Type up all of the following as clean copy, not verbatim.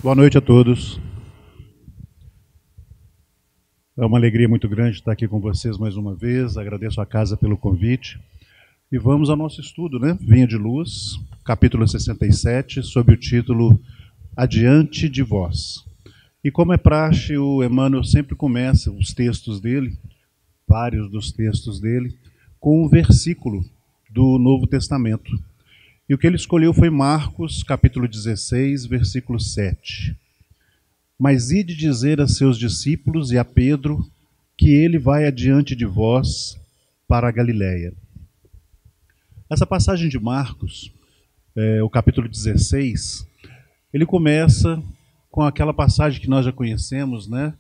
Boa noite a todos. É uma alegria muito grande estar aqui com vocês mais uma vez. Agradeço a casa pelo convite. E vamos ao nosso estudo, né? Vinha de Luz, capítulo 67, sob o título Adiante de Vós. E como é praxe, o Emmanuel sempre começa os textos dele, vários dos textos dele, com um versículo do Novo Testamento. E o que ele escolheu foi Marcos, capítulo 16, versículo 7. Mas ide dizer a seus discípulos e a Pedro que ele vai adiante de vós para a Galiléia. Essa passagem de Marcos, o capítulo 16, ele começa com aquela passagem que nós já conhecemos, né?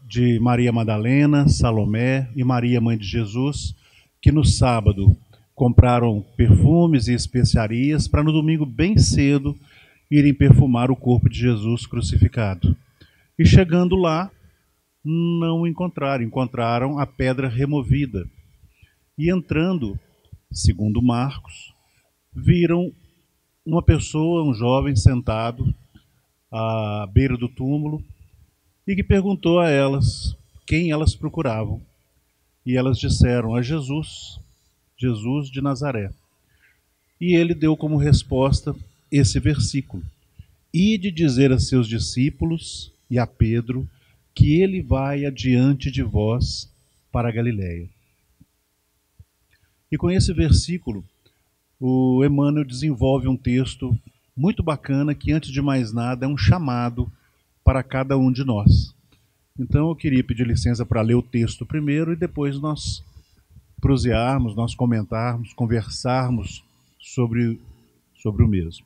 De Maria Madalena, Salomé e Maria, mãe de Jesus, que no sábado compraram perfumes e especiarias para no domingo bem cedo irem perfumar o corpo de Jesus crucificado. E chegando lá, não o encontraram a pedra removida. E entrando, segundo Marcos, viram uma pessoa, um jovem sentado à beira do túmulo e que perguntou a elas quem elas procuravam. E elas disseram: a Jesus, Jesus de Nazaré. E ele deu como resposta esse versículo: ide dizer a seus discípulos e a Pedro que ele vai adiante de vós para a Galiléia. E com esse versículo, o Emmanuel desenvolve um texto muito bacana que, antes de mais nada, é um chamado para cada um de nós. Então eu queria pedir licença para ler o texto primeiro e depois nós prosearmos, nós comentarmos, conversarmos sobre o mesmo.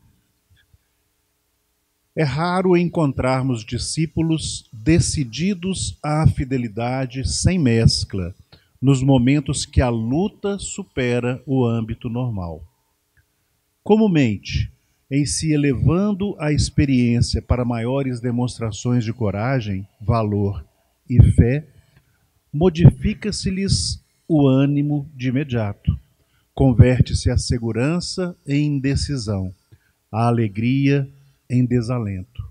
É raro encontrarmos discípulos decididos à fidelidade sem mescla, nos momentos que a luta supera o âmbito normal. Comumente, em se elevando a experiência para maiores demonstrações de coragem, valor e fé, modifica-se-lhes o ânimo de imediato. Converte-se a segurança em indecisão, a alegria em desalento.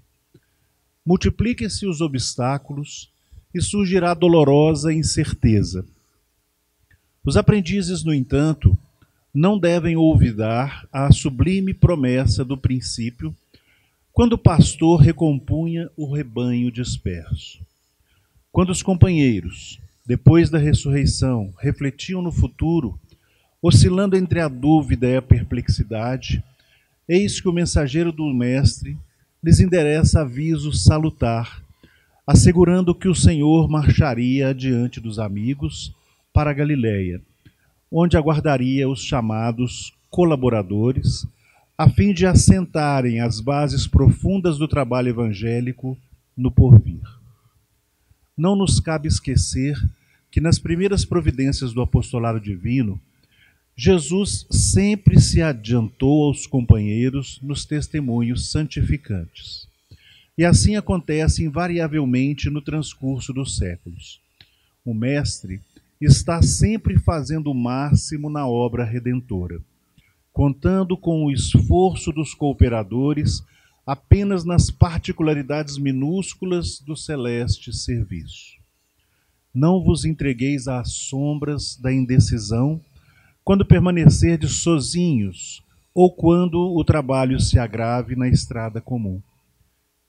Multipliquem-se os obstáculos e surgirá dolorosa incerteza. Os aprendizes, no entanto, não devem olvidar a sublime promessa do princípio, quando o pastor recompunha o rebanho disperso. Quando os companheiros, depois da ressurreição, refletiam no futuro, oscilando entre a dúvida e a perplexidade, eis que o mensageiro do Mestre lhes endereça aviso salutar, assegurando que o Senhor marcharia adiante dos amigos para a Galiléia, onde aguardaria os chamados colaboradores, a fim de assentarem as bases profundas do trabalho evangélico no porvir. Não nos cabe esquecer que nas primeiras providências do apostolado divino, Jesus sempre se adiantou aos companheiros nos testemunhos santificantes. E assim acontece invariavelmente no transcurso dos séculos. O Mestre está sempre fazendo o máximo na obra redentora, contando com o esforço dos cooperadores apenas nas particularidades minúsculas do celeste serviço. Não vos entregueis às sombras da indecisão quando permanecerdes sozinhos ou quando o trabalho se agrave na estrada comum.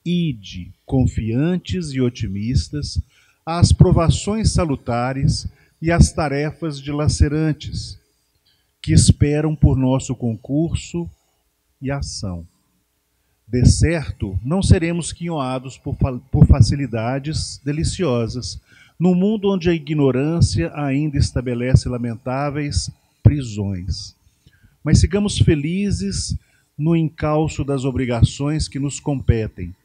Ide, confiantes e otimistas, às provações salutares e às tarefas dilacerantes, que esperam por nosso concurso e ação. De certo, não seremos quinhoados por facilidades deliciosas, num mundo onde a ignorância ainda estabelece lamentáveis prisões. Mas sigamos felizes no encalço das obrigações que nos competem,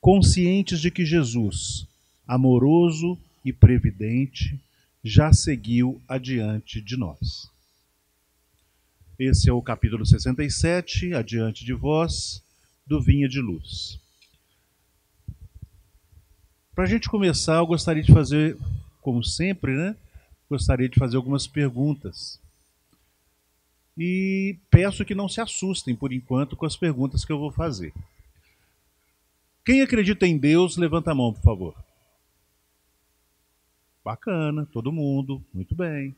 conscientes de que Jesus, amoroso e previdente, já seguiu adiante de nós. Esse é o capítulo 67, Adiante de Vós, do Vinha de Luz. Para a gente começar, eu gostaria de fazer, como sempre, né? Gostaria de fazer algumas perguntas. E peço que não se assustem, por enquanto, com as perguntas que eu vou fazer. Quem acredita em Deus, levanta a mão, por favor. Bacana, todo mundo, muito bem.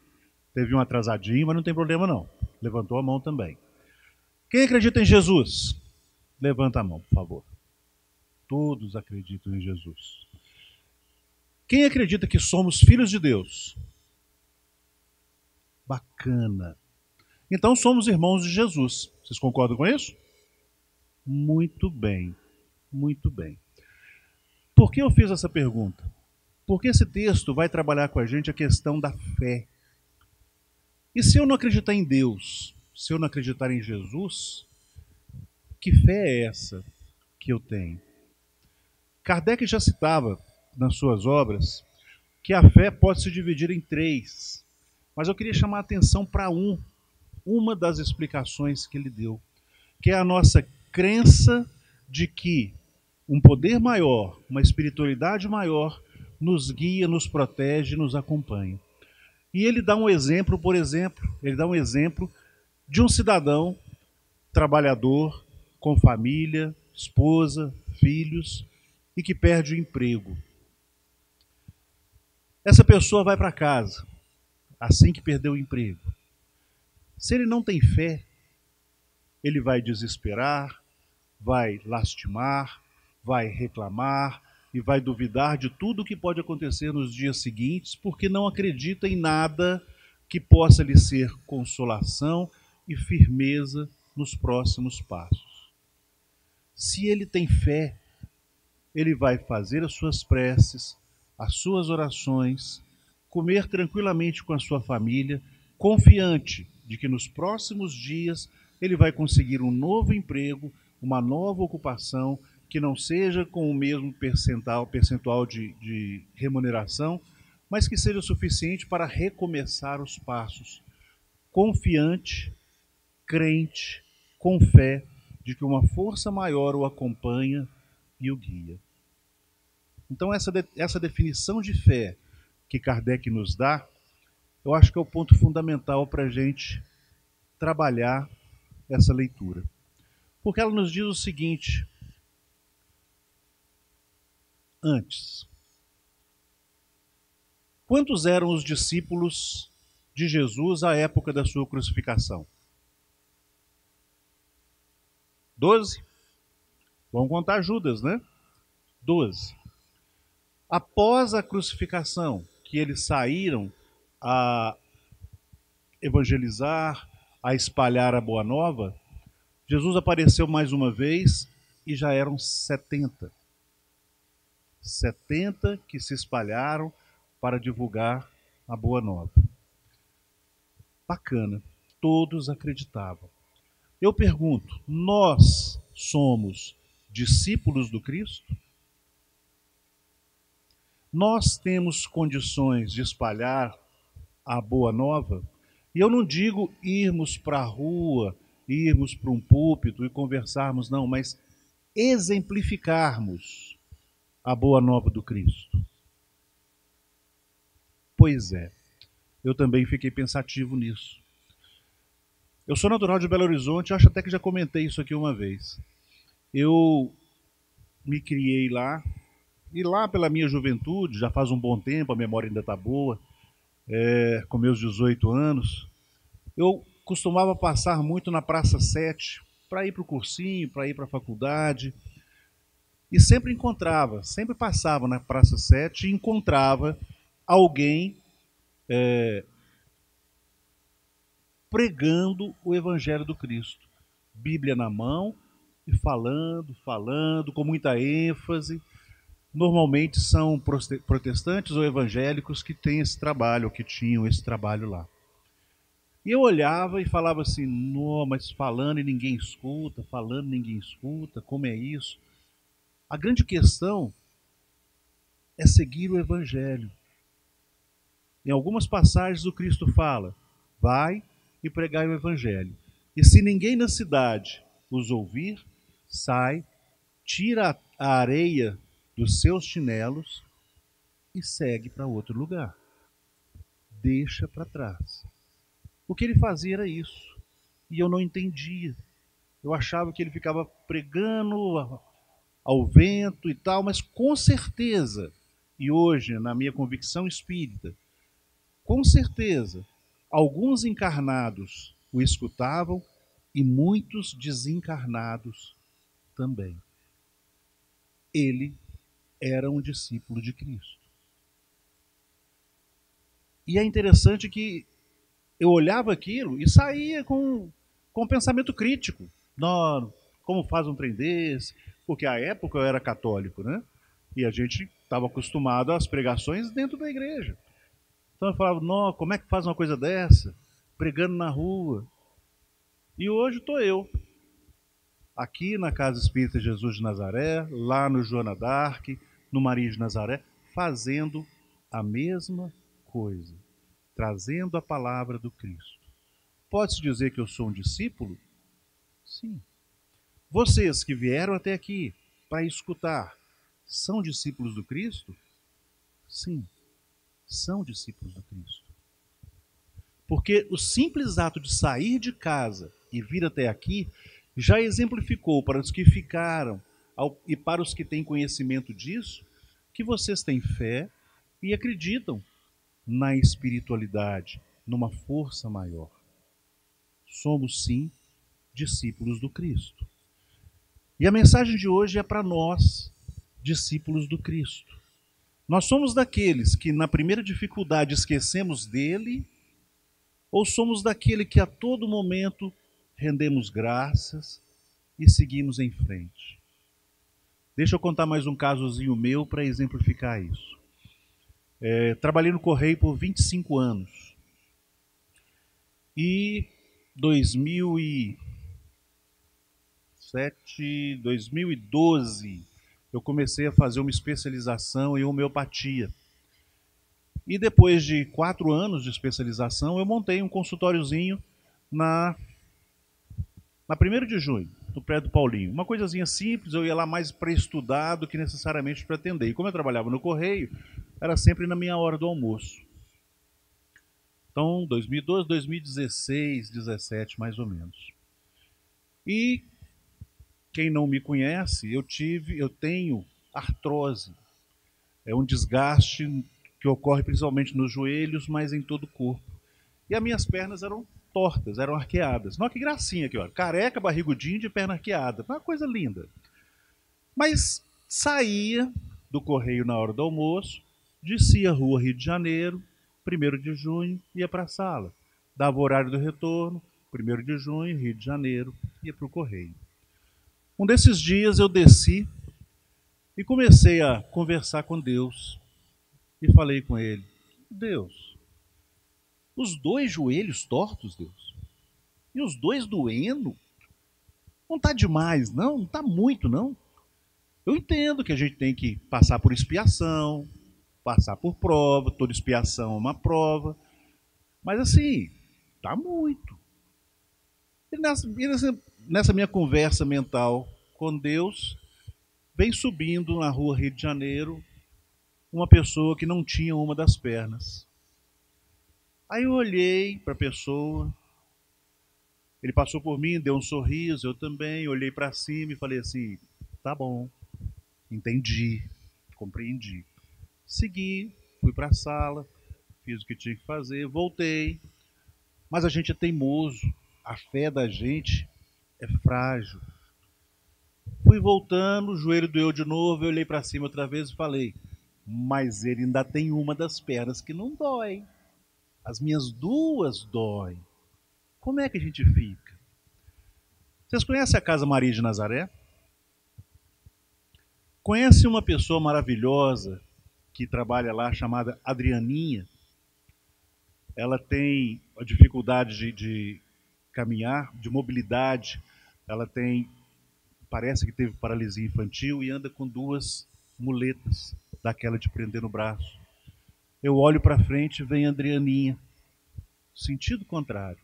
Teve um atrasadinho, mas não tem problema não. Levantou a mão também. Quem acredita em Jesus? Levanta a mão, por favor. Todos acreditam em Jesus. Quem acredita que somos filhos de Deus? Bacana. Então somos irmãos de Jesus. Vocês concordam com isso? Muito bem, muito bem. Por que eu fiz essa pergunta? Porque esse texto vai trabalhar com a gente a questão da fé. E se eu não acreditar em Deus, se eu não acreditar em Jesus, que fé é essa que eu tenho? Kardec já citava nas suas obras que a fé pode se dividir em três, mas eu queria chamar a atenção para uma das explicações que ele deu, que é a nossa crença de que um poder maior, uma espiritualidade maior, nos guia, nos protege, nos acompanha. E ele dá um exemplo, por exemplo, ele dá um exemplo de um cidadão trabalhador, com família, esposa, filhos, e que perde o emprego. Essa pessoa vai para casa, assim que perdeu o emprego. Se ele não tem fé, ele vai desesperar, vai lastimar, vai reclamar e vai duvidar de tudo o que pode acontecer nos dias seguintes, porque não acredita em nada que possa lhe ser consolação e firmeza nos próximos passos. Se ele tem fé, ele vai fazer as suas preces, as suas orações, comer tranquilamente com a sua família, confiante de que nos próximos dias ele vai conseguir um novo emprego, uma nova ocupação, que não seja com o mesmo percentual de remuneração, mas que seja suficiente para recomeçar os passos, confiante, crente, com fé de que uma força maior o acompanha e o guia. Então essa definição de fé que Kardec nos dá, eu acho que é o ponto fundamental para a gente trabalhar essa leitura. Porque ela nos diz o seguinte: antes, quantos eram os discípulos de Jesus à época da sua crucificação? 12? Vamos contar Judas, né? 12. Após a crucificação, que eles saíram a evangelizar, a espalhar a boa nova, Jesus apareceu mais uma vez e já eram 70. 70 que se espalharam para divulgar a boa nova. Bacana, todos acreditavam. Eu pergunto, nós somos discípulos do Cristo? Nós temos condições de espalhar a boa nova? E eu não digo irmos para a rua, irmos para um púlpito e conversarmos, não, mas exemplificarmos a boa nova do Cristo. Pois é, eu também fiquei pensativo nisso. Eu sou natural de Belo Horizonte, acho até que já comentei isso aqui uma vez. Eu me criei lá, e lá pela minha juventude, já faz um bom tempo, a memória ainda está boa, com meus 18 anos, eu costumava passar muito na Praça 7, para ir para o cursinho, para ir para a faculdade, e sempre encontrava, sempre passava na Praça 7 e encontrava alguém pregando o Evangelho do Cristo. Bíblia na mão e falando, com muita ênfase. Normalmente são protestantes ou evangélicos que têm esse trabalho, ou que tinham esse trabalho lá. E eu olhava e falava assim, não, mas falando e ninguém escuta, falando e ninguém escuta, como é isso? A grande questão é seguir o Evangelho. Em algumas passagens o Cristo fala, vai e pregai o Evangelho. E se ninguém na cidade os ouvir, sai, tira a areia dos seus chinelos e segue para outro lugar. Deixa para trás. O que ele fazia era isso. E eu não entendia. Eu achava que ele ficava pregando ao vento e tal, mas com certeza, e hoje, na minha convicção espírita, com certeza, alguns encarnados o escutavam e muitos desencarnados também. Ele era um discípulo de Cristo. E é interessante que eu olhava aquilo e saía com um pensamento crítico. Não, como faz um trem desse? Porque à época eu era católico, né? E a gente estava acostumado às pregações dentro da igreja. Então eu falava, não, como é que faz uma coisa dessa? Pregando na rua. E hoje estou eu, aqui na Casa Espírita Jesus de Nazaré, lá no Joana d'Arc, no Maria de Nazaré, fazendo a mesma coisa, trazendo a palavra do Cristo. Pode-se dizer que eu sou um discípulo? Sim. Vocês que vieram até aqui para escutar, são discípulos do Cristo? Sim, são discípulos do Cristo. Porque o simples ato de sair de casa e vir até aqui já exemplificou para os que ficaram e para os que têm conhecimento disso, que vocês têm fé e acreditam na espiritualidade, numa força maior. Somos, sim, discípulos do Cristo. E a mensagem de hoje é para nós, discípulos do Cristo. Nós somos daqueles que na primeira dificuldade esquecemos dele, ou somos daquele que a todo momento rendemos graças e seguimos em frente? Deixa eu contar mais um casozinho meu para exemplificar isso. Trabalhei no Correio por 25 anos. E 2012, eu comecei a fazer uma especialização em homeopatia. E depois de 4 anos de especialização, eu montei um consultóriozinho na 1º de junho, no prédio do Paulinho. Uma coisazinha simples, eu ia lá mais para estudar do que necessariamente para atender. E como eu trabalhava no Correio, era sempre na minha hora do almoço. Então, 2012, 2016, 2017, mais ou menos. E quem não me conhece, eu tenho artrose. É um desgaste que ocorre principalmente nos joelhos, mas em todo o corpo. E as minhas pernas eram tortas, eram arqueadas. Nossa, que gracinha aqui, ó. Careca, barrigudinho de perna arqueada. Uma coisa linda. Mas saía do Correio na hora do almoço, descia a rua Rio de Janeiro, 1º de junho, ia para a sala. Dava o horário do retorno, 1º de junho, Rio de Janeiro, ia para o Correio. Um desses dias eu desci e comecei a conversar com Deus. E falei com ele, Deus, os 2 joelhos tortos, Deus, e os 2 doendo, não está demais, não? Não está muito, não? Eu entendo que a gente tem que passar por expiação, passar por prova, toda expiação é uma prova, mas assim, está muito. E nessa minha conversa mental com Deus, vem subindo na rua Rio de Janeiro uma pessoa que não tinha uma das pernas. Aí eu olhei para a pessoa, ele passou por mim, deu um sorriso, eu também, olhei para cima e falei assim, tá bom, entendi, compreendi. Segui, fui para a sala, fiz o que tinha que fazer, voltei, mas a gente é teimoso, a fé da gente é frágil. Fui voltando, o joelho doeu de novo, eu olhei para cima outra vez e falei, mas ele ainda tem uma das pernas que não dói. As minhas 2 doem. Como é que a gente fica? Vocês conhecem a Casa Maria de Nazaré? Conhece uma pessoa maravilhosa que trabalha lá, chamada Adrianinha? Ela tem a dificuldade de caminhar, de mobilidade. Ela parece que teve paralisia infantil e anda com 2 muletas, daquela de prender no braço. Eu olho para frente e vem a Adrianinha, sentido contrário.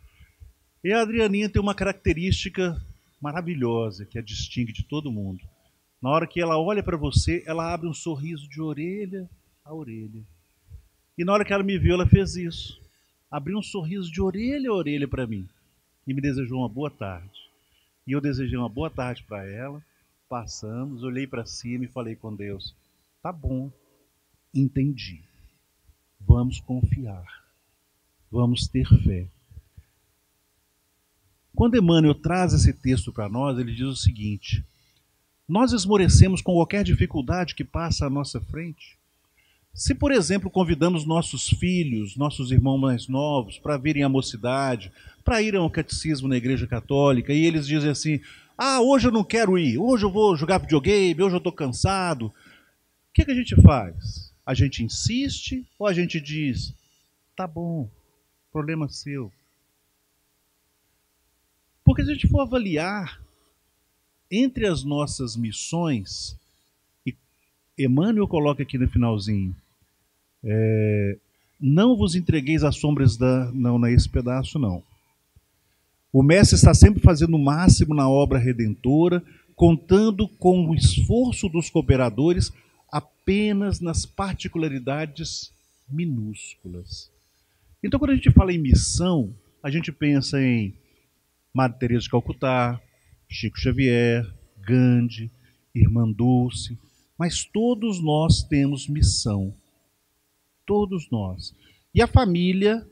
E a Adrianinha tem uma característica maravilhosa que a distingue de todo mundo. Na hora que ela olha para você, ela abre um sorriso de orelha a orelha. E na hora que ela me viu, ela fez isso. Abriu um sorriso de orelha a orelha para mim. E me desejou uma boa tarde. E eu desejei uma boa tarde para ela. Passamos, olhei para cima e falei com Deus: tá bom, entendi. Vamos confiar. Vamos ter fé. Quando Emmanuel traz esse texto para nós, ele diz o seguinte: nós esmorecemos com qualquer dificuldade que passa à nossa frente. Se, por exemplo, convidamos nossos filhos, nossos irmãos mais novos, para virem à mocidade, para irem ao catecismo na Igreja Católica, e eles dizem assim: ah, hoje eu não quero ir, hoje eu vou jogar videogame, hoje eu estou cansado. O que a gente faz? A gente insiste ou a gente diz: tá bom, problema seu? Porque se a gente for avaliar entre as nossas missões, e Emmanuel coloca aqui no finalzinho, não vos entregueis às sombras da... Não, não é esse pedaço, não. O mestre está sempre fazendo o máximo na obra redentora, contando com o esforço dos cooperadores apenas nas particularidades minúsculas. Então, quando a gente fala em missão, a gente pensa em Madre Teresa de Calcutá, Chico Xavier, Gandhi, Irmã Dulce, mas todos nós temos missão. Todos nós. E a família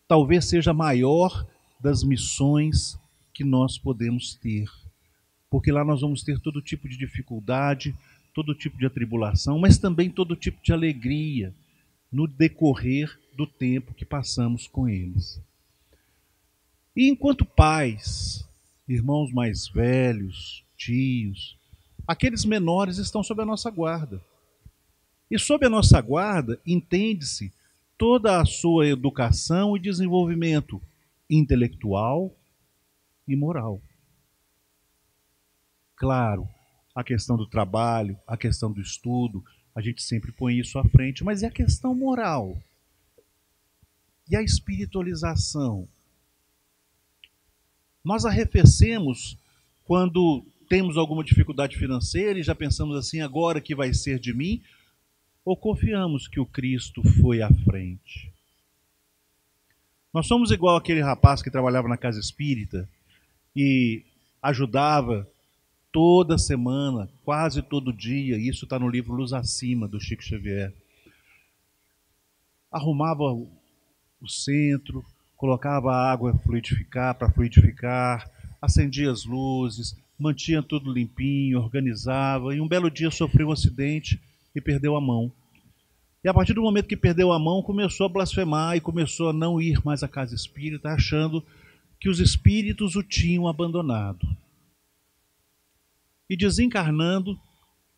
talvez seja a maior das missões que nós podemos ter. Porque lá nós vamos ter todo tipo de dificuldade, todo tipo de atribulação, mas também todo tipo de alegria no decorrer do tempo que passamos com eles. E enquanto pais, irmãos mais velhos, tios, aqueles menores estão sob a nossa guarda. E sob a nossa guarda, entende-se toda a sua educação e desenvolvimento intelectual e moral. Claro, a questão do trabalho, a questão do estudo, a gente sempre põe isso à frente, mas é a questão moral. E a espiritualização? Nós arrefecemos quando temos alguma dificuldade financeira e já pensamos assim, agora que vai ser de mim? Ou confiamos que o Cristo foi à frente? Nós somos igual aquele rapaz que trabalhava na casa espírita e ajudava toda semana, quase todo dia, isso está no livro Luz Acima, do Chico Xavier. Arrumava o centro, colocava a água para fluidificar, acendia as luzes, mantinha tudo limpinho, organizava, e um belo dia sofreu um acidente e perdeu a mão. E a partir do momento que perdeu a mão, começou a blasfemar e começou a não ir mais à casa espírita, achando que os espíritos o tinham abandonado. E desencarnando,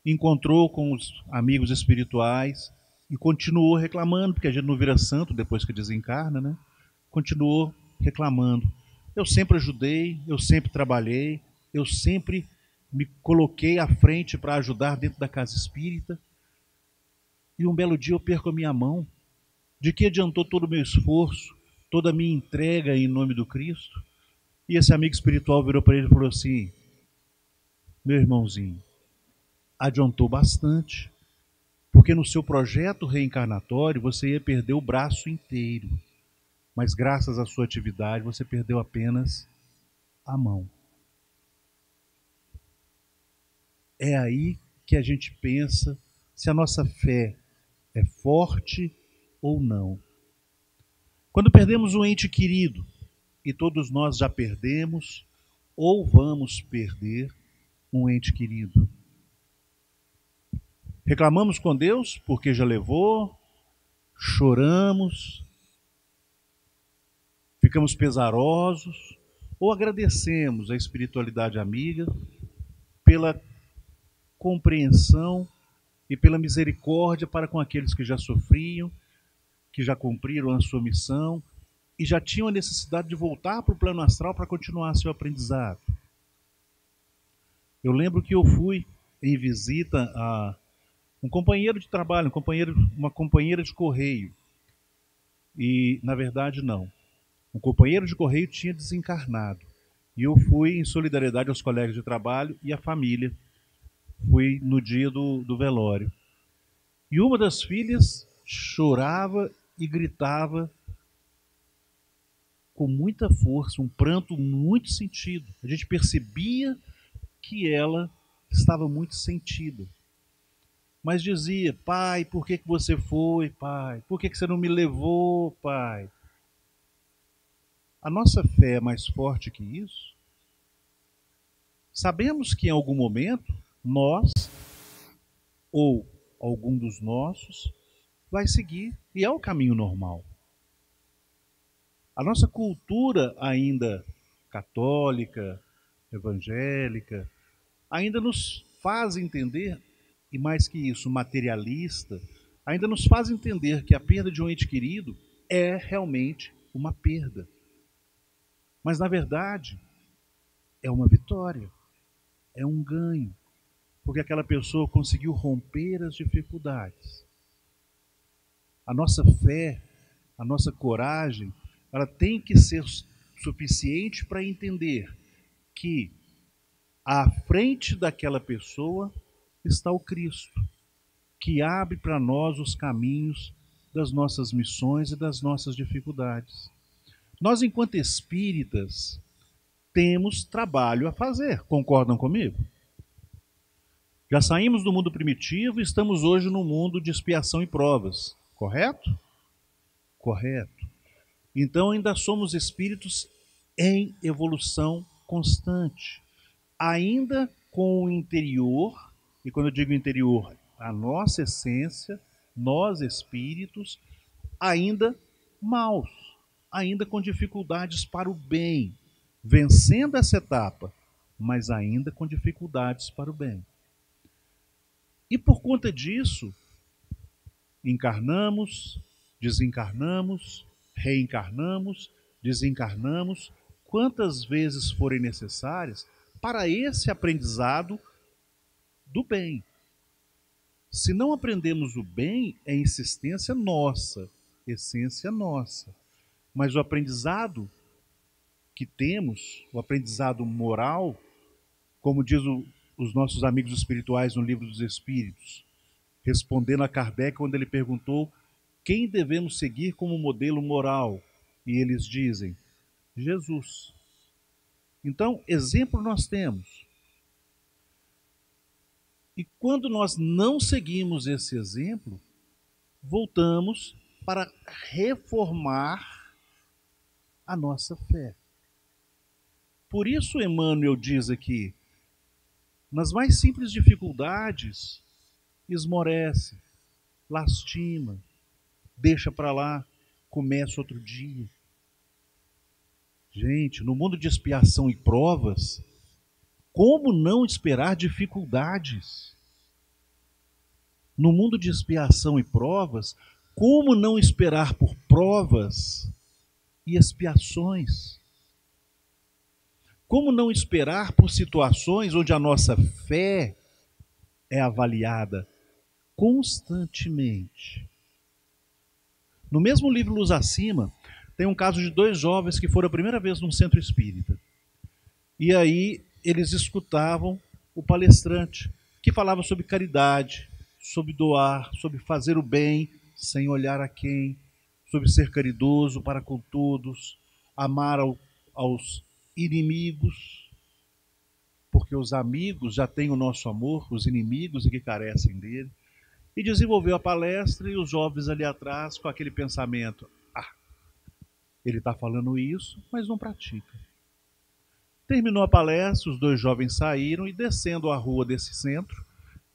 encontrou com os amigos espirituais e continuou reclamando, porque a gente não vira santo depois que desencarna, né? Continuou reclamando. Eu sempre ajudei, eu sempre trabalhei, eu sempre me coloquei à frente para ajudar dentro da casa espírita. E um belo dia eu perco a minha mão. De que adiantou todo o meu esforço, toda a minha entrega em nome do Cristo? E esse amigo espiritual virou para ele e falou assim: meu irmãozinho, adiantou bastante, porque no seu projeto reencarnatório você ia perder o braço inteiro, mas graças à sua atividade você perdeu apenas a mão. É aí que a gente pensa se a nossa fé é forte ou não. Quando perdemos um ente querido, e todos nós já perdemos ou vamos perder um ente querido, reclamamos com Deus porque já levou, choramos, ficamos pesarosos, ou agradecemos a espiritualidade amiga pela compreensão e pela misericórdia para com aqueles que já sofriam, que já cumpriram a sua missão e já tinham a necessidade de voltar para o plano astral para continuar seu aprendizado. Eu lembro que eu fui em visita a um companheiro de trabalho, uma companheira de correio. E, na verdade, não. Um companheiro de correio tinha desencarnado. E eu fui em solidariedade aos colegas de trabalho e à família. Fui no dia do velório. E uma das filhas chorava e gritava com muita força, um pranto muito sentido. A gente percebia que ela estava muito sentida. Mas dizia: pai, por que você foi, pai? Por que você não me levou, pai? A nossa fé é mais forte que isso? Sabemos que em algum momento nós ou algum dos nossos vai seguir, e é o caminho normal. A nossa cultura ainda católica, evangélica, ainda nos faz entender, e mais que isso, materialista, ainda nos faz entender que a perda de um ente querido é realmente uma perda. Mas, na verdade, é uma vitória, é um ganho, porque aquela pessoa conseguiu romper as dificuldades. A nossa fé, a nossa coragem, ela tem que ser suficiente para entender que à frente daquela pessoa está o Cristo, que abre para nós os caminhos das nossas missões e das nossas dificuldades. Nós, enquanto espíritas, temos trabalho a fazer, concordam comigo? Já saímos do mundo primitivo e estamos hoje no mundo de expiação e provas, correto? Correto. Então ainda somos espíritos em evolução constante, ainda com o interior, e quando eu digo interior, a nossa essência, nós espíritos, ainda maus, ainda com dificuldades para o bem, vencendo essa etapa, mas ainda com dificuldades para o bem. E por conta disso, encarnamos, desencarnamos, reencarnamos, desencarnamos, quantas vezes forem necessárias para esse aprendizado do bem. Se não aprendemos o bem, é insistência nossa, essência nossa. Mas o aprendizado que temos, o aprendizado moral, como diz os nossos amigos espirituais no Livro dos Espíritos, respondendo a Kardec quando ele perguntou quem devemos seguir como modelo moral. E eles dizem: Jesus. Então, exemplo nós temos. E quando nós não seguimos esse exemplo, voltamos para reformar a nossa fé. Por isso Emmanuel diz aqui, nas mais simples dificuldades, esmorece, lastima, deixa para lá, começa outro dia. Gente, no mundo de expiação e provas, como não esperar dificuldades? No mundo de expiação e provas, como não esperar por provas e expiações? Como não esperar por situações onde a nossa fé é avaliada constantemente? No mesmo livro Luz Acima, tem um caso de 2 jovens que foram a primeira vez num centro espírita. E aí eles escutavam o palestrante, que falava sobre caridade, sobre doar, sobre fazer o bem sem olhar a quem, sobre ser caridoso para com todos, amar aos inimigos, porque os amigos já têm o nosso amor, os inimigos é que carecem dele. E desenvolveu a palestra e os jovens ali atrás com aquele pensamento: ele está falando isso, mas não pratica. Terminou a palestra, os 2 jovens saíram e, descendo a rua desse centro,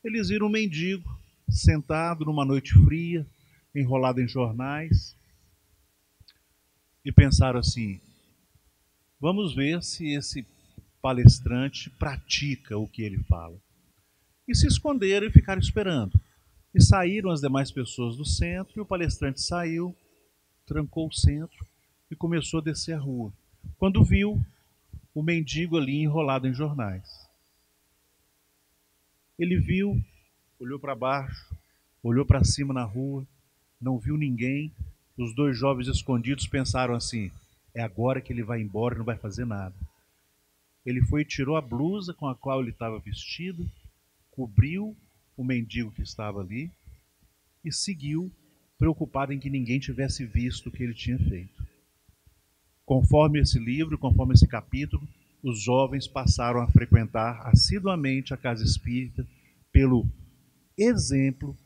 eles viram um mendigo sentado numa noite fria, enrolado em jornais, e pensaram assim: vamos ver se esse palestrante pratica o que ele fala. E se esconderam e ficaram esperando. E saíram as demais pessoas do centro, e o palestrante saiu, trancou o centro e começou a descer a rua. Quando viu o mendigo ali enrolado em jornais, ele viu, olhou para baixo, olhou para cima na rua, não viu ninguém. Os 2 jovens escondidos pensaram assim: é agora que ele vai embora e não vai fazer nada. Ele foi e tirou a blusa com a qual ele estava vestido, cobriu o mendigo que estava ali e seguiu, preocupado em que ninguém tivesse visto o que ele tinha feito. Conforme esse livro, conforme esse capítulo, os jovens passaram a frequentar assiduamente a casa espírita pelo exemplo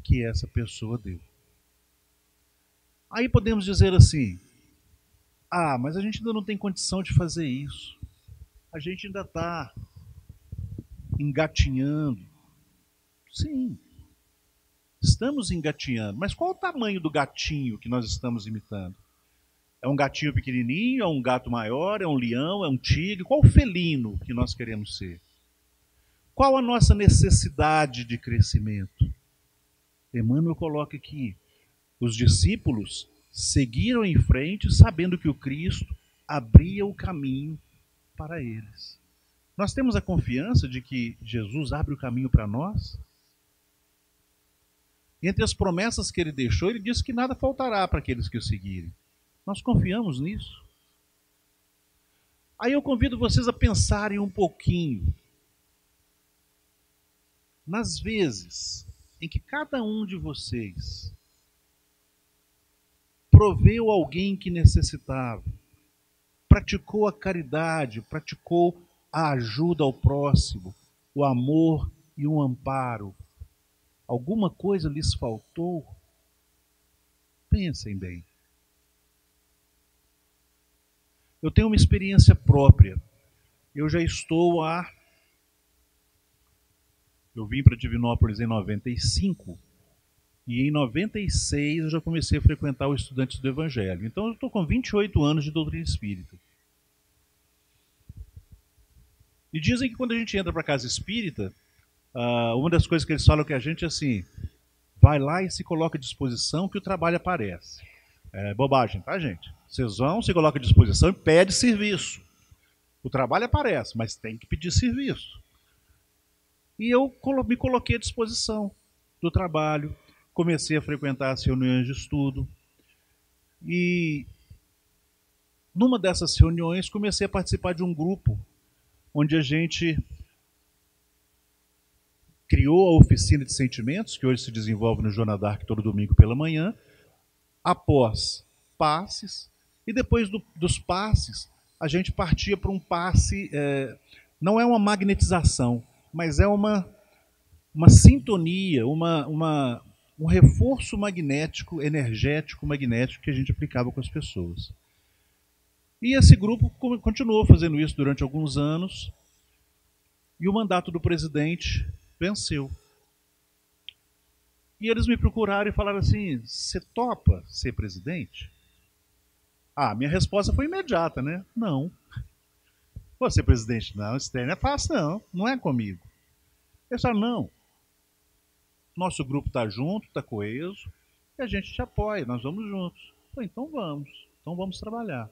que essa pessoa deu. Aí podemos dizer assim: ah, mas a gente ainda não tem condição de fazer isso. A gente ainda está engatinhando. Sim, estamos engatinhando. Mas qual o tamanho do gatinho que nós estamos imitando? É um gatinho pequenininho, é um gato maior, é um leão, é um tigre? Qual o felino que nós queremos ser? Qual a nossa necessidade de crescimento? Emmanuel coloca aqui: os discípulos seguiram em frente sabendo que o Cristo abria o caminho para eles. Nós temos a confiança de que Jesus abre o caminho para nós? Entre as promessas que ele deixou, ele disse que nada faltará para aqueles que o seguirem. Nós confiamos nisso? Aí eu convido vocês a pensarem um pouquinho nas vezes em que cada um de vocês proveu alguém que necessitava, praticou a caridade, praticou a ajuda ao próximo, o amor e o amparo. Alguma coisa lhes faltou? Pensem bem. Eu tenho uma experiência própria. Eu vim para Divinópolis em 95 e em 96 eu já comecei a frequentar os estudantes do Evangelho. Então eu estou com 28 anos de doutrina espírita. E dizem que quando a gente entra para a casa espírita, uma das coisas que eles falam que a gente é assim: vai lá e se coloca à disposição que o trabalho aparece. É bobagem, tá, gente? Vocês vão, se colocam à disposição e pede serviço. O trabalho aparece, mas tem que pedir serviço. E eu me coloquei à disposição do trabalho, comecei a frequentar as reuniões de estudo. E numa dessas reuniões comecei a participar de um grupo onde a gente criou a oficina de sentimentos, que hoje se desenvolve no Joana d'Arc todo domingo pela manhã, após passes, e depois dos passes, a gente partia para um passe, não é uma magnetização, mas é uma sintonia, um reforço magnético, energético magnético que a gente aplicava com as pessoas. E esse grupo continuou fazendo isso durante alguns anos, e o mandato do presidente venceu. E eles me procuraram e falaram assim: você topa ser presidente? Ah, minha resposta foi imediata, né? Não. Pô, ser presidente não, isso não é fácil não, não é comigo. Eles falaram: não, nosso grupo está junto, está coeso, e a gente te apoia, nós vamos juntos. Falei: então vamos trabalhar.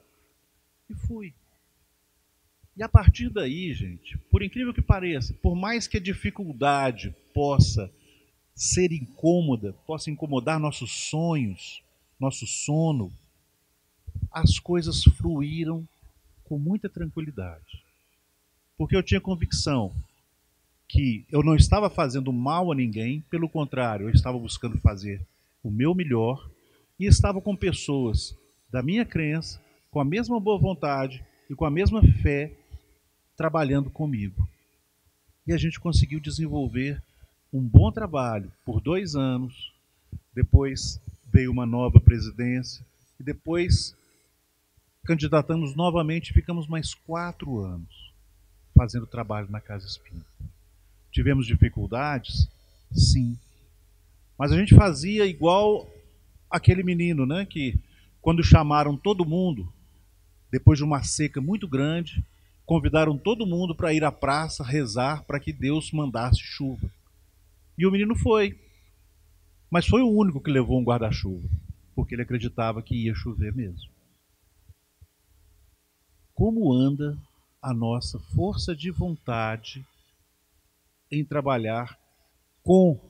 E fui. E a partir daí, gente, por incrível que pareça, por mais que a dificuldade possa ser incômoda, possa incomodar nossos sonhos, nosso sono, as coisas fluíram com muita tranquilidade. Porque eu tinha convicção que eu não estava fazendo mal a ninguém, pelo contrário, eu estava buscando fazer o meu melhor e estava com pessoas da minha crença, com a mesma boa vontade e com a mesma fé, trabalhando comigo. E a gente conseguiu desenvolver um bom trabalho por 2 anos, depois veio uma nova presidência, e depois candidatamos novamente e ficamos mais 4 anos fazendo trabalho na Casa Espírita. Tivemos dificuldades? Sim. Mas a gente fazia igual aquele menino, né, que quando chamaram todo mundo, depois de uma seca muito grande, convidaram todo mundo para ir à praça rezar para que Deus mandasse chuva. E o menino foi. Mas foi o único que levou um guarda-chuva, porque ele acreditava que ia chover mesmo. Como anda a nossa força de vontade em trabalhar com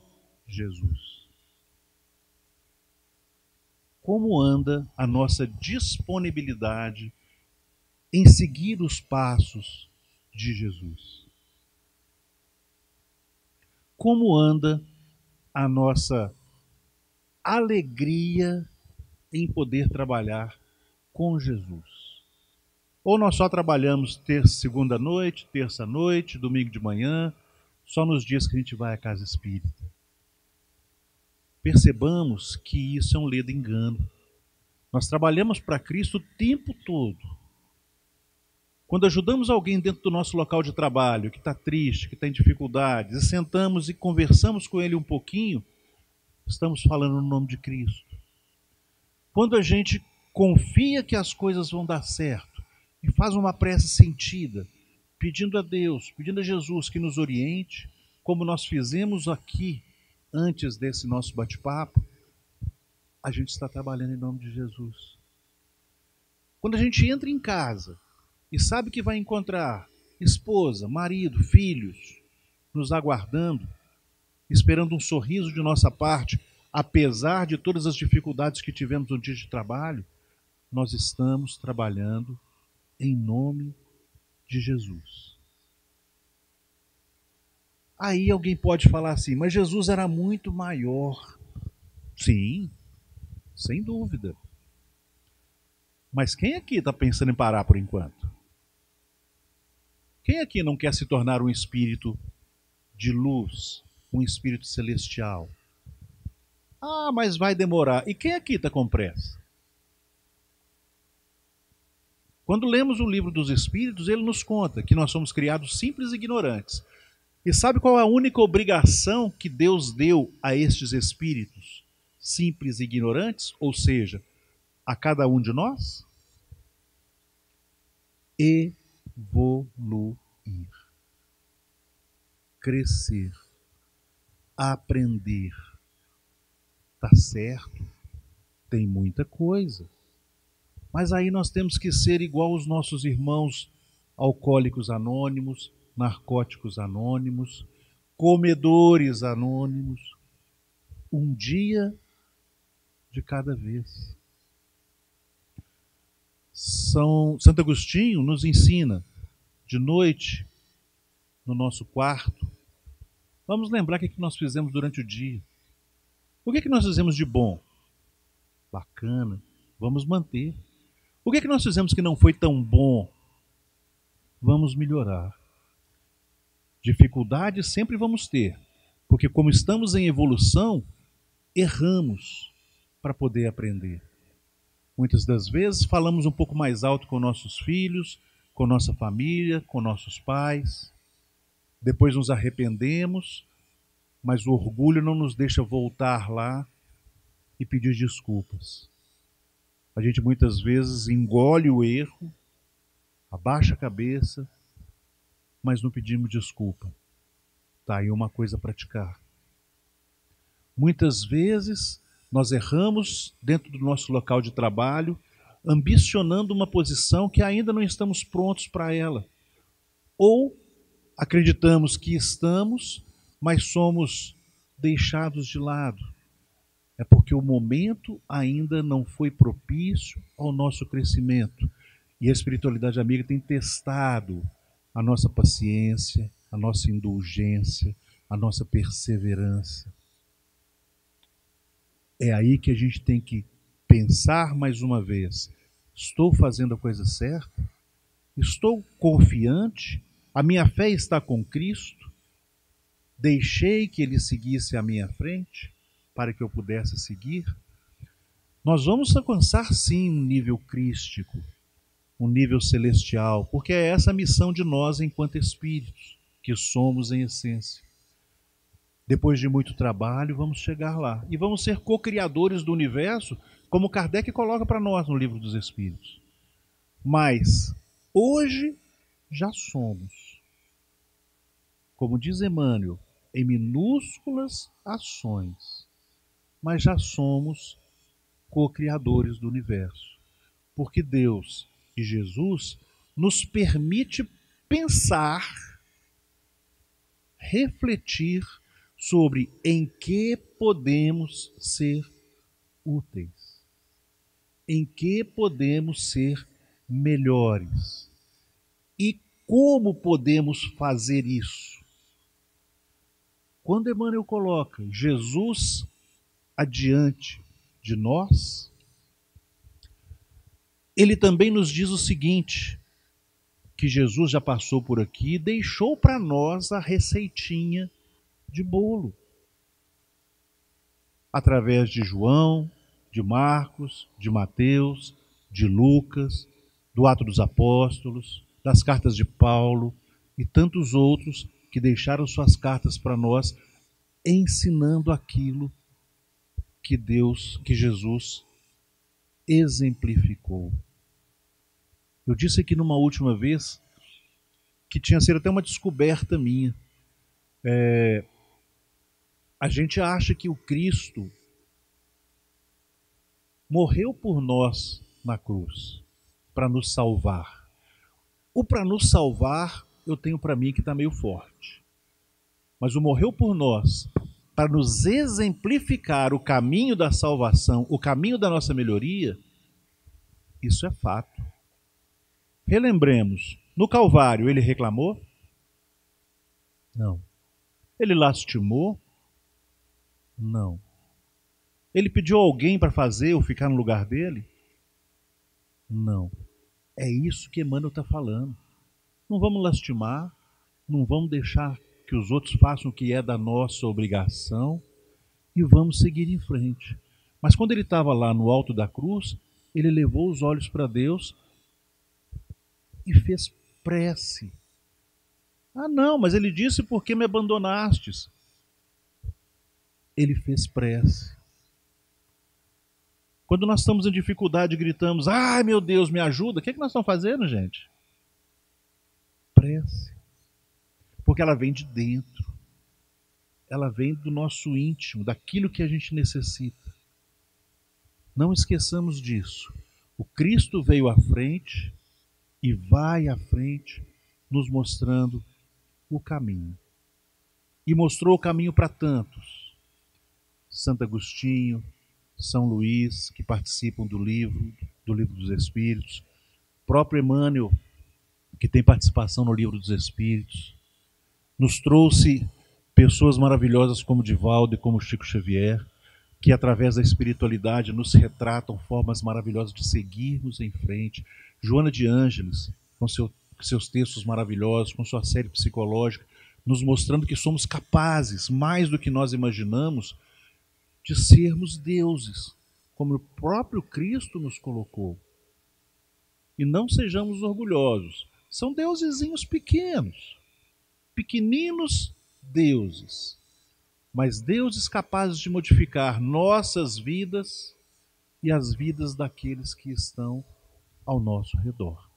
Jesus? Como anda a nossa disponibilidade em seguir os passos de Jesus? Como anda a nossa alegria em poder trabalhar com Jesus? Ou nós só trabalhamos segunda noite, terça noite, domingo de manhã, só nos dias que a gente vai à casa espírita. Percebamos que isso é um ledo engano. Nós trabalhamos para Cristo o tempo todo. Quando ajudamos alguém dentro do nosso local de trabalho, que está triste, que está em dificuldades, e sentamos e conversamos com ele um pouquinho, estamos falando no nome de Cristo. Quando a gente confia que as coisas vão dar certo e faz uma prece sentida, pedindo a Deus, pedindo a Jesus que nos oriente, como nós fizemos aqui antes desse nosso bate-papo, a gente está trabalhando em nome de Jesus. Quando a gente entra em casa e sabe que vai encontrar esposa, marido, filhos nos aguardando, esperando um sorriso de nossa parte, apesar de todas as dificuldades que tivemos no dia de trabalho, nós estamos trabalhando em nome de Jesus. Aí alguém pode falar assim, mas Jesus era muito maior. Sim, sem dúvida. Mas quem aqui está pensando em parar por enquanto? Quem aqui não quer se tornar um espírito de luz, um espírito celestial? Ah, mas vai demorar. E quem aqui está com pressa? Quando lemos o livro dos Espíritos, ele nos conta que nós somos criados simples e ignorantes. E sabe qual é a única obrigação que Deus deu a estes espíritos simples e ignorantes? Ou seja, a cada um de nós? Evoluir. Crescer. Aprender. Tá certo? Tem muita coisa. Mas aí nós temos que ser igual os nossos irmãos alcoólicos anônimos, narcóticos anônimos, comedores anônimos. Um dia de cada vez. Santo Agostinho nos ensina, de noite, no nosso quarto, vamos lembrar o que nós fizemos durante o dia. O que nós fizemos de bom? Bacana, vamos manter. O que nós fizemos que não foi tão bom? Vamos melhorar. Dificuldades sempre vamos ter, porque como estamos em evolução, erramos para poder aprender. Muitas das vezes falamos um pouco mais alto com nossos filhos, com nossa família, com nossos pais. Depois nos arrependemos, mas o orgulho não nos deixa voltar lá e pedir desculpas. A gente muitas vezes engole o erro, abaixa a cabeça, mas não pedimos desculpa. Está aí uma coisa a praticar. Muitas vezes nós erramos dentro do nosso local de trabalho, ambicionando uma posição que ainda não estamos prontos para ela. Ou acreditamos que estamos, mas somos deixados de lado. É porque o momento ainda não foi propício ao nosso crescimento. E a espiritualidade amiga tem testado a nossa paciência, a nossa indulgência, a nossa perseverança. É aí que a gente tem que pensar mais uma vez. Estou fazendo a coisa certa? Estou confiante? A minha fé está com Cristo? Deixei que Ele seguisse à minha frente para que eu pudesse seguir? Nós vamos alcançar sim um nível crístico, um nível celestial, porque é essa a missão de nós enquanto espíritos, que somos em essência. Depois de muito trabalho, vamos chegar lá. E vamos ser co-criadores do universo, como Kardec coloca para nós no Livro dos Espíritos. Mas, hoje, já somos. Como diz Emmanuel, em minúsculas ações. Mas já somos co-criadores do universo. Porque Deus e Jesus nos permite pensar, refletir sobre em que podemos ser úteis, em que podemos ser melhores e como podemos fazer isso. Quando Emmanuel coloca Jesus adiante de nós, ele também nos diz o seguinte, que Jesus já passou por aqui e deixou para nós a receitinha de bolo. Através de João, de Marcos, de Mateus, de Lucas, do Ato dos Apóstolos, das cartas de Paulo e tantos outros que deixaram suas cartas para nós, ensinando aquilo que Jesus exemplificou. Eu disse aqui numa última vez que tinha sido até uma descoberta minha. A gente acha que o Cristo morreu por nós na cruz para nos salvar. O para nos salvar eu tenho para mim que está meio forte. Mas o morreu por nós para nos exemplificar o caminho da salvação, o caminho da nossa melhoria, isso é fato. Relembremos, no Calvário ele reclamou? Não. Ele lastimou? Não. Ele pediu a alguém para fazer ou ficar no lugar dele? Não. É isso que Emmanuel está falando. Não vamos lastimar, não vamos deixar que os outros façam o que é da nossa obrigação e vamos seguir em frente. Mas quando ele estava lá no alto da cruz, ele levou os olhos para Deus e fez prece. Ah, não, mas ele disse: por que me abandonastes? Ele fez prece. Quando nós estamos em dificuldade e gritamos: ai meu Deus, me ajuda, o que nós estamos fazendo, gente? Prece. Porque ela vem de dentro. Ela vem do nosso íntimo, daquilo que a gente necessita. Não esqueçamos disso. O Cristo veio à frente e vai à frente, nos mostrando o caminho. E mostrou o caminho para tantos. Santo Agostinho, São Luís, que participam do livro dos Espíritos, próprio Emmanuel, que tem participação no Livro dos Espíritos, nos trouxe pessoas maravilhosas como Divaldo e como Chico Xavier, que através da espiritualidade nos retratam formas maravilhosas de seguirmos em frente. Joana de Ângeles, com seus textos maravilhosos, com sua série psicológica, nos mostrando que somos capazes, mais do que nós imaginamos, de sermos deuses, como o próprio Cristo nos colocou. E não sejamos orgulhosos. São deusezinhos pequenos, pequeninos deuses, mas deuses capazes de modificar nossas vidas e as vidas daqueles que estão ao nosso redor.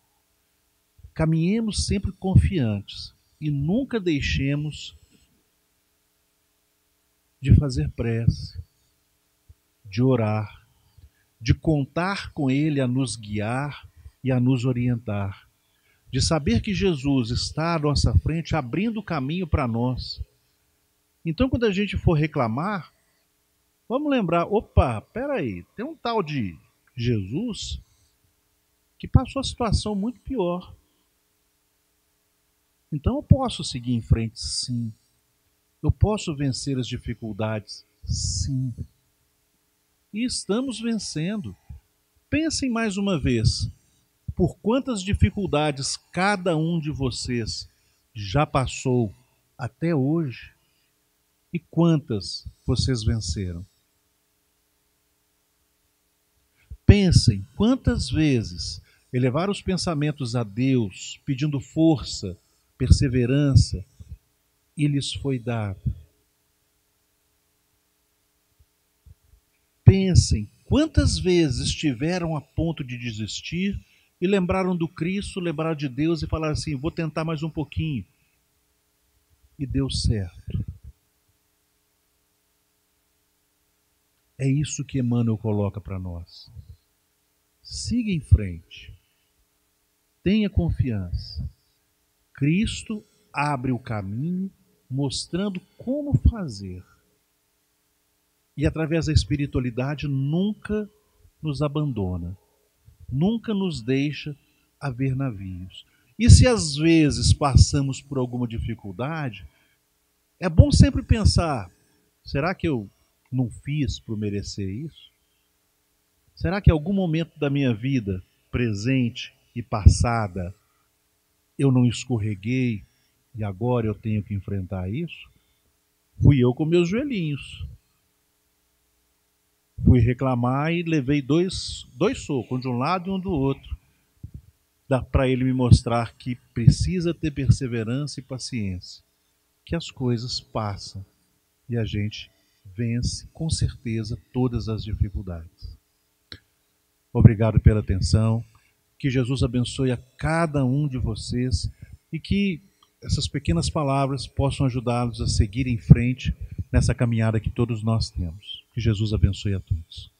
Caminhemos sempre confiantes e nunca deixemos de fazer prece, de orar, de contar com Ele a nos guiar e a nos orientar, de saber que Jesus está à nossa frente, abrindo o caminho para nós. Então, quando a gente for reclamar, vamos lembrar: opa, peraí, tem um tal de Jesus que passou a situação muito pior. Então eu posso seguir em frente, sim. Eu posso vencer as dificuldades, sim. E estamos vencendo. Pensem mais uma vez, por quantas dificuldades cada um de vocês já passou até hoje e quantas vocês venceram. Pensem quantas vezes elevaram os pensamentos a Deus, pedindo força, perseverança, e lhes foi dado. Pensem quantas vezes estiveram a ponto de desistir e lembraram do Cristo, lembraram de Deus e falaram assim: vou tentar mais um pouquinho. E deu certo. É isso que Emmanuel coloca para nós. Siga em frente. Tenha confiança. Cristo abre o caminho, mostrando como fazer. E através da espiritualidade nunca nos abandona. Nunca nos deixa a ver navios. E se às vezes passamos por alguma dificuldade, é bom sempre pensar: será que eu não fiz por merecer isso? Será que em algum momento da minha vida, presente e passada, eu não escorreguei e agora eu tenho que enfrentar isso, fui eu com meus joelhinhos. Fui reclamar e levei dois socos, um de um lado e um do outro, para ele me mostrar que precisa ter perseverança e paciência, que as coisas passam e a gente vence com certeza todas as dificuldades. Obrigado pela atenção, que Jesus abençoe a cada um de vocês e que essas pequenas palavras possam ajudá-los a seguir em frente nessa caminhada que todos nós temos. Que Jesus abençoe a todos.